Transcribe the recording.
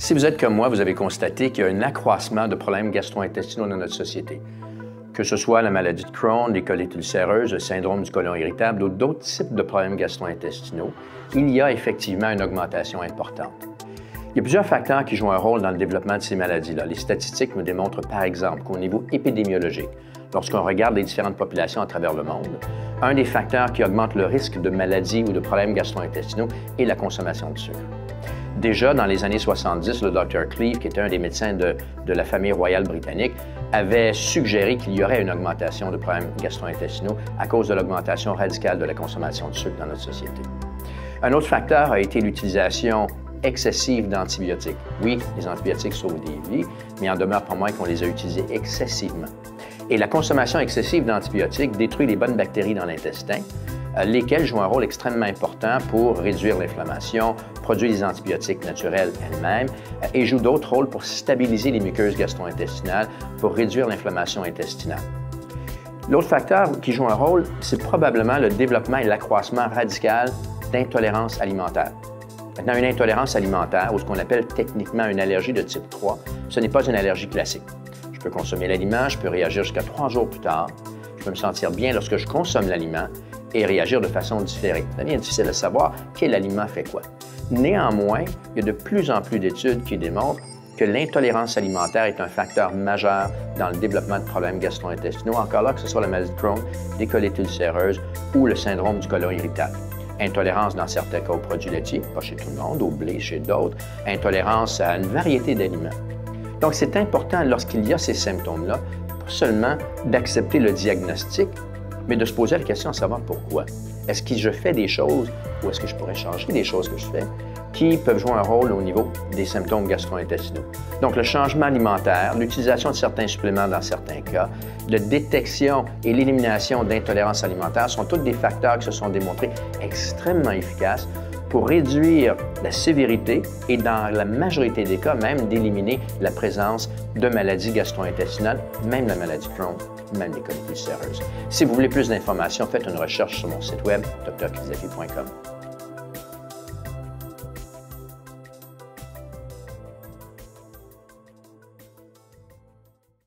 Si vous êtes comme moi, vous avez constaté qu'il y a un accroissement de problèmes gastro-intestinaux dans notre société. Que ce soit la maladie de Crohn, les colites ulcéreuses, le syndrome du côlon irritable ou d'autres types de problèmes gastro-intestinaux, il y a effectivement une augmentation importante. Il y a plusieurs facteurs qui jouent un rôle dans le développement de ces maladies-là. Les statistiques nous démontrent par exemple qu'au niveau épidémiologique, lorsqu'on regarde les différentes populations à travers le monde, un des facteurs qui augmente le risque de maladies ou de problèmes gastro-intestinaux est la consommation de sucre. Déjà, dans les années 70, le Dr. Cleave, qui était un des médecins de la famille royale britannique, avait suggéré qu'il y aurait une augmentation de problèmes gastro-intestinaux à cause de l'augmentation radicale de la consommation de sucre dans notre société. Un autre facteur a été l'utilisation excessive d'antibiotiques. Oui, les antibiotiques sauvent des vies, mais il en demeure pas moins qu'on les a utilisés excessivement. Et la consommation excessive d'antibiotiques détruit les bonnes bactéries dans l'intestin, lesquelles jouent un rôle extrêmement important pour réduire l'inflammation, produire des antibiotiques naturels elles-mêmes et jouent d'autres rôles pour stabiliser les muqueuses gastro-intestinales, pour réduire l'inflammation intestinale. L'autre facteur qui joue un rôle, c'est probablement le développement et l'accroissement radical d'intolérance alimentaire. Maintenant, une intolérance alimentaire, ou ce qu'on appelle techniquement une allergie de type 3, ce n'est pas une allergie classique. Je peux consommer l'aliment, je peux réagir jusqu'à 3 jours plus tard, je peux me sentir bien lorsque je consomme l'aliment et réagir de façon différée. C'est bien difficile de savoir quel aliment fait quoi. Néanmoins, il y a de plus en plus d'études qui démontrent que l'intolérance alimentaire est un facteur majeur dans le développement de problèmes gastro-intestinaux, encore là que ce soit la maladie de Crohn, les colites ulcéreuses ou le syndrome du côlon irritable. Intolérance dans certains cas aux produits laitiers, pas chez tout le monde, au blé chez d'autres, intolérance à une variété d'aliments. Donc, c'est important lorsqu'il y a ces symptômes-là, pas seulement d'accepter le diagnostic, mais de se poser la question de savoir pourquoi. Est-ce que je fais des choses ou est-ce que je pourrais changer des choses que je fais qui peuvent jouer un rôle au niveau des symptômes gastro-intestinaux? Donc, le changement alimentaire, l'utilisation de certains suppléments dans certains cas, la détection et l'élimination d'intolérance alimentaire sont tous des facteurs qui se sont démontrés extrêmement efficaces pour réduire la sévérité et, dans la majorité des cas, même d'éliminer la présence de maladies gastro-intestinales, même la maladie de Crohn, même les colites ulcéreuses. Si vous voulez plus d'informations, faites une recherche sur mon site web, drkizlafi.com.